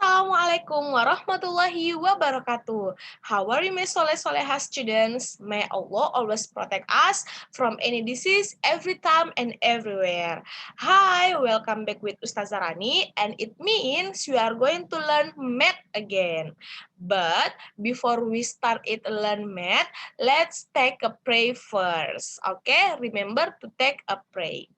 Assalamualaikum warahmatullahi wabarakatuh. How are you, my soleh-soleha students? May Allah always protect us from any disease every time and everywhere. Hi, welcome back with Ustazah Rani, and it means we are going to learn math again. But before we start it learn math, let's take a pray first. Okay, remember to take a pray.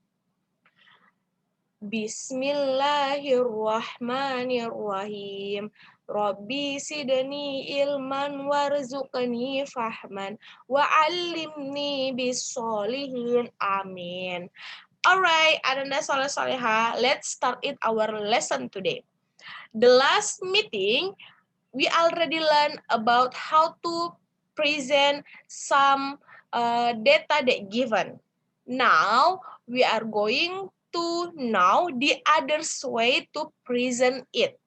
Bismillahirrahmanirrahim. Rabbi sidni ilman warzuqni fahman wa'allimni bisolihin. Amin. Alright, Ananda Soleh Soleha, let's start it our lesson today. The last meeting, we already learned about how to present some data that given. Now, we are going to know the other way to present it.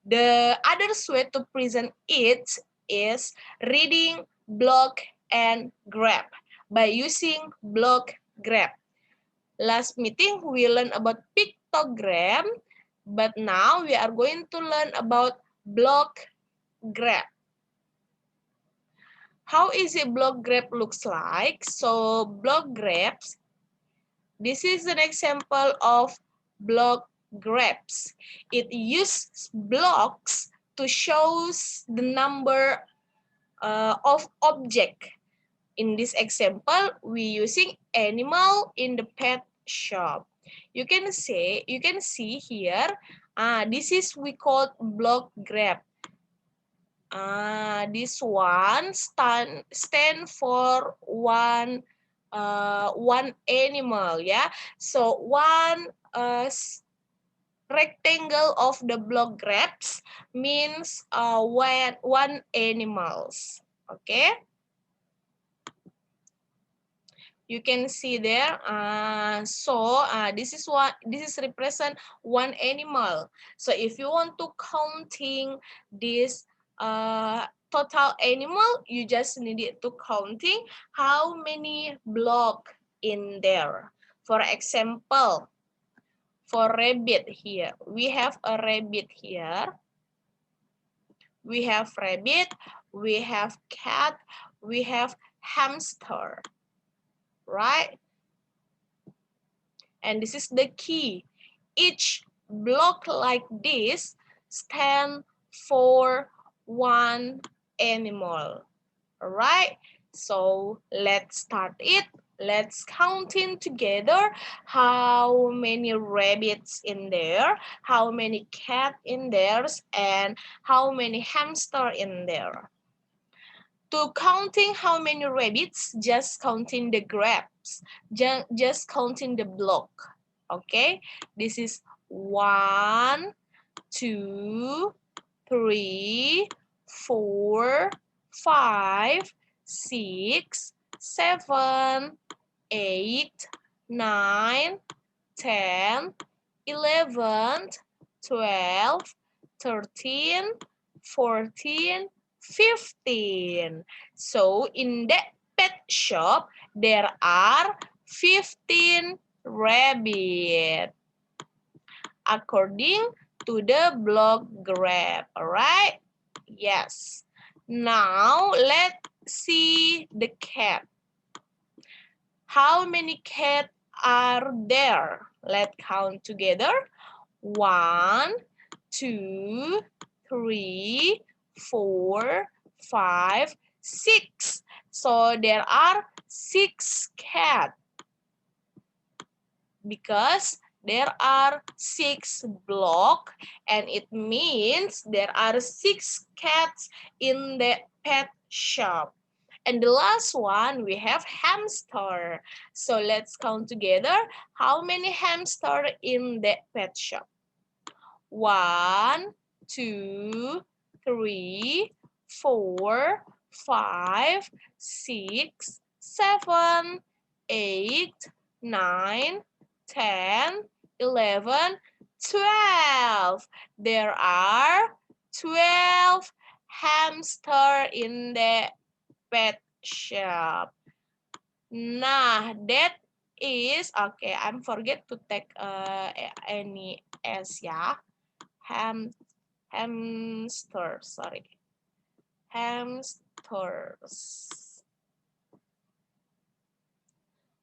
The other way to present it is reading block and graph by using block graph. Last meeting we learned about pictogram, but now we are going to learn about block graph. How is a block graph looks like? So block graphs, this is an example of block graphs. It uses blocks to show the number of object. In this example, we using animal in the pet shop. You can see here, this is we call block graph. This one stand for one animal, yeah. So one rectangle of the block graphs means one animals. Okay. You can see there. This is represent one animal. So if you want to counting this total animal, you just need to counting how many block in there. For example, for rabbit here, we have a rabbit here. We have rabbit, we have cat, we have hamster. Right? And this is the key. Each block like this stand for one animal. Alright? So let's start it. Let's count in together how many rabbits in there, how many cat in there, and how many hamster in there. To counting how many rabbits, just counting the grapes, just counting the block. Okay, this is 1, 2, 3, 4, 5, 6, 7, 8, 9, 10, 11, 12, 13, 14, 15. So in that pet shop, there are 15 rabbits according to the block graph. All right? Yes. Now let's see the cat. How many cats are there? Let's count together. 1, 2, 3, 4, 5, 6. So there are 6 cats because there are 6 blocks, and it means there are 6 cats in the pet shop. And the last one, we have hamster. So let's count together how many hamster in the pet shop. 1, 2, 3, 4, 5, 6, 7, 8, 9, 10, 11, 12. There are 12 hamster in the pet shop. Nah, that is okay. I'm forget to take any s ya. Hamsters.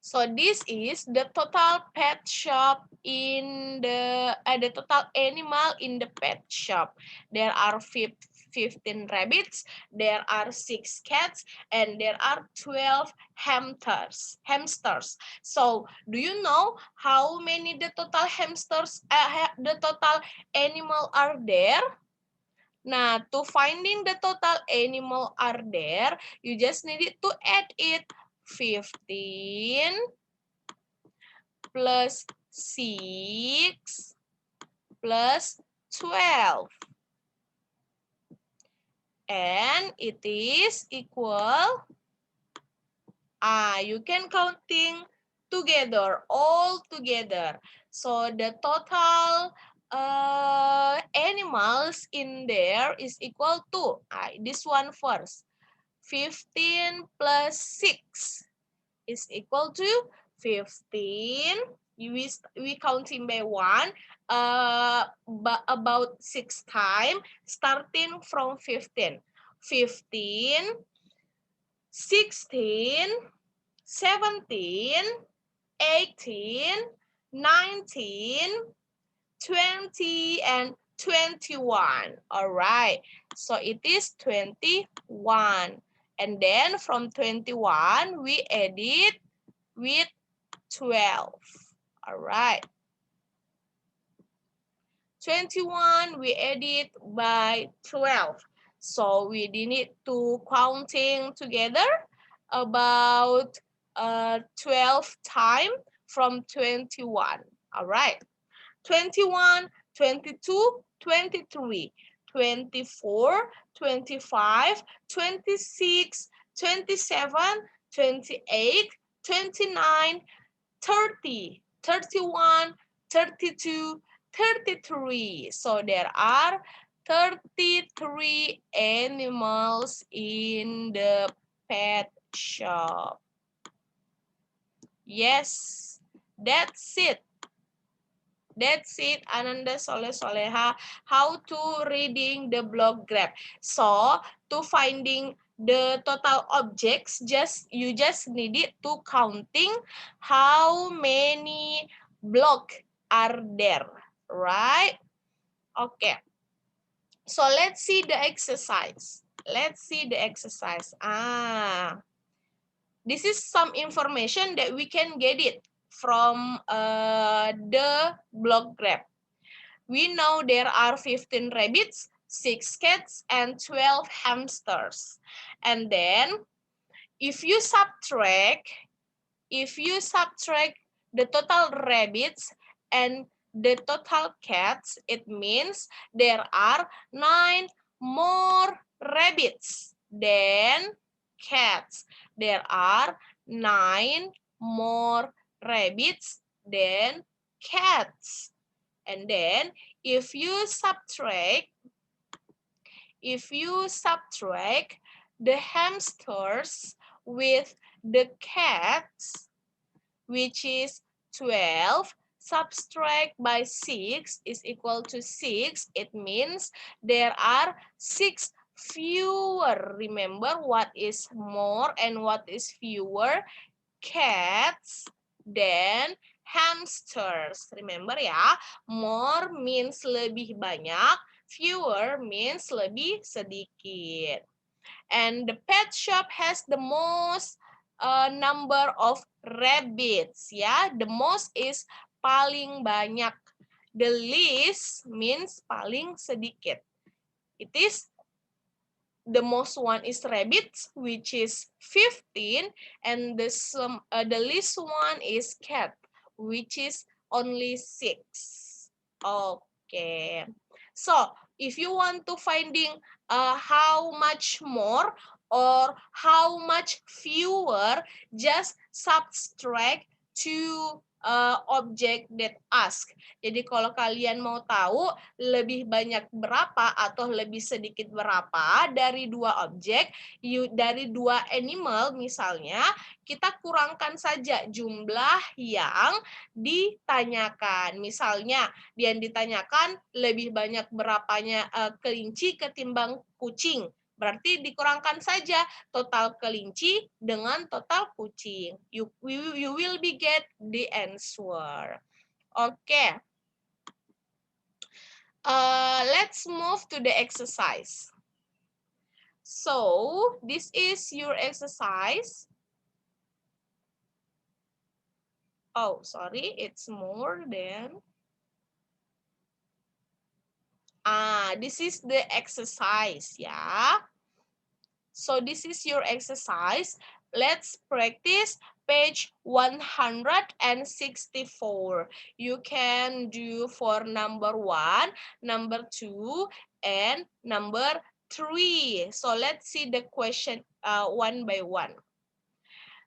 So this is the total pet shop in the total animal in the pet shop. There are 15 rabbits, there are 6 cats, and there are 12 hamsters. So do you know how many the total hamsters, the total animal are there? Nah, to finding the total animal are there, you just need to add it 15 plus 6 plus 12. And it is equal, you can counting together, all together. So the total animals in there is equal to, this one first, 15 plus 6 is equal to 15. We counting by 1, about 6 times, starting from 15. 15, 16, 17, 18, 19, 20, and 21. All right, so it is 21. And then from 21, we edit with 12. All right. 21, we edit by 12. So we need to counting together about 12 times from 21. All right. 21, 22, 23, 24, 25, 26, 27, 28, 29, 30, 31, 32, 33. So there are 33 animals in the pet shop. Yes, that's it. That's it, Ananda Soleh Soleha, how to reading the block graph. So to finding the total objects, you just needed to counting how many block are there, right? Okay. So let's see the exercise. This is some information that we can get it from the block graph. We know there are 15 rabbits, 6 cats, and 12 hamsters. And then if you subtract the total rabbits and the total cats, it means there are 9 more rabbits than cats. There are 9 more rabbits than cats. And then if you subtract the hamsters with the cats, which is 12, subtract by 6 is equal to 6. It means there are 6 fewer. Remember what is more and what is fewer? Cats than hamsters. Remember ya, more means lebih banyak, fewer means lebih sedikit. And the pet shop has the most number of rabbits, ya. The most is paling banyak. The least means paling sedikit. It is the most one is rabbits, which is 15, and the least one is cat, which is only 6. Okay. So if you want to finding how much more or how much fewer, just subtract 2 object that ask. Jadi kalau kalian mau tahu lebih banyak berapa atau lebih sedikit berapa dari dua objek, dari dua animal misalnya, kita kurangkan saja jumlah yang ditanyakan. Misalnya, yang ditanyakan lebih banyak berapanya kelinci ketimbang kucing. Berarti dikurangkan saja total kelinci dengan total kucing. You will be get the answer. Okay. Let's move to the exercise. So, this is your exercise. Oh, sorry, it's more than. This is the exercise, ya. So this is your exercise. Let's practice page 164. You can do for number 1, number 2, and number 3. So let's see the question one by one.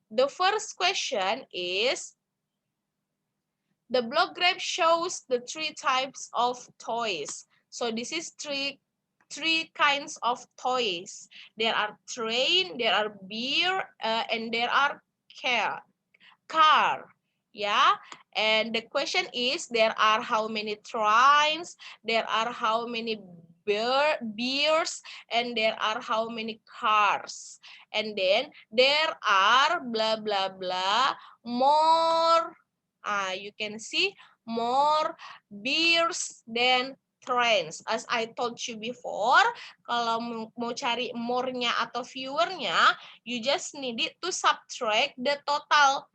The first question is, the block graph shows the 3 types of toys. So this is three kinds of toys. There are train, there are beer, and there are car. Yeah, and the question is, there are how many trains, there are how many beers, and there are how many cars, and then there are blah blah blah more. You can see more beers than trains. As I told you before, kalau mau cari more-nya atau fewer-nya, you just need it to subtract the total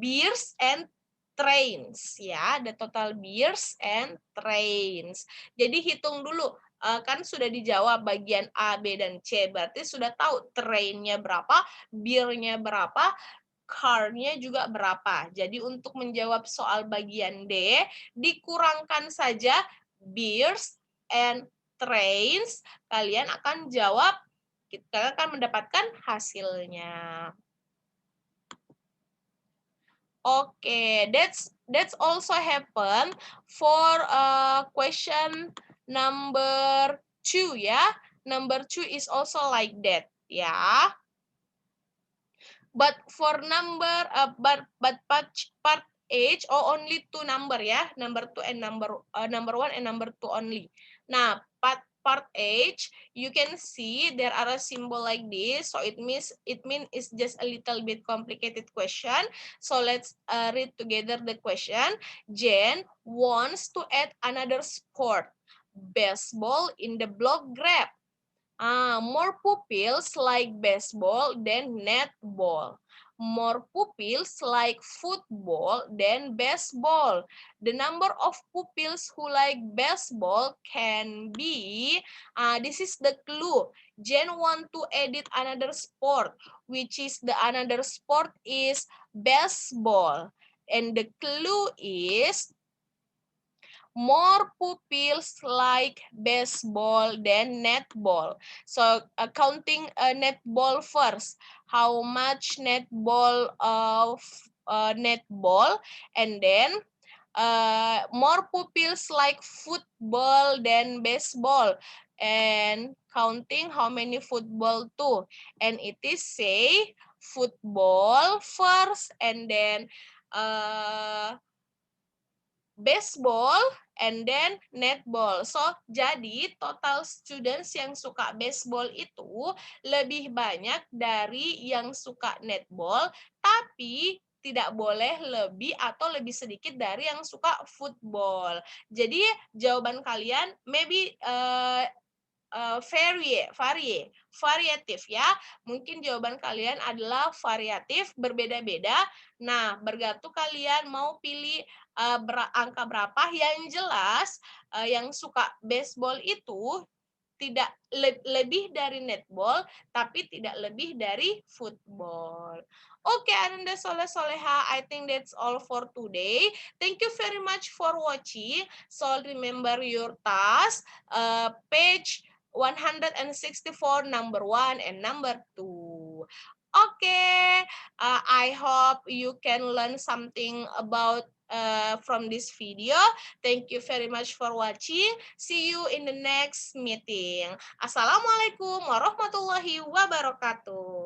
beers and trains, ya, the total beers and trains. Jadi hitung dulu, kan sudah dijawab bagian A, B, dan C, berarti sudah tahu trainnya berapa, beer-nya berapa, car-nya juga berapa. Jadi untuk menjawab soal bagian D, dikurangkan saja beers and trains, kalian akan jawab, kita akan mendapatkan hasilnya. Okay, that's also happen for question number 2, ya. Number 2 is also like that, ya. But for number but part H, only 2 number, ya. Number 2 and number 1 and number 2 only. Nah, part H, you can see there are a symbol like this, so it means it's just a little bit complicated question. So let's read together the question. Jen wants to add another sport, baseball, in the block graph. More pupils like baseball than netball. More pupils like football than baseball. The number of pupils who like baseball can be, this is the clue. Jen want to edit another sport, which is the another sport is baseball. And the clue is, more pupils like baseball than netball. So counting netball first. How much netball and then more pupils like football than baseball, and counting how many football too. And it is say football first and then baseball and then netball. So, jadi total students yang suka baseball itu lebih banyak dari yang suka netball, tapi tidak boleh lebih atau lebih sedikit dari yang suka football. Jadi, jawaban kalian maybe variatif, ya. Mungkin jawaban kalian adalah variatif, berbeda-beda. Nah, bergantung kalian mau pilih angka berapa. Yang jelas yang suka baseball itu tidak lebih dari netball, tapi tidak lebih dari football. Okay, Ananda Soleh Soleha, I think that's all for today. Thank you very much for watching. So remember your task, page 164, number 1 and number 2. Okay, I hope you can learn something about from this video. Thank you very much for watching. See you in the next meeting. Assalamualaikum warahmatullahi wabarakatuh.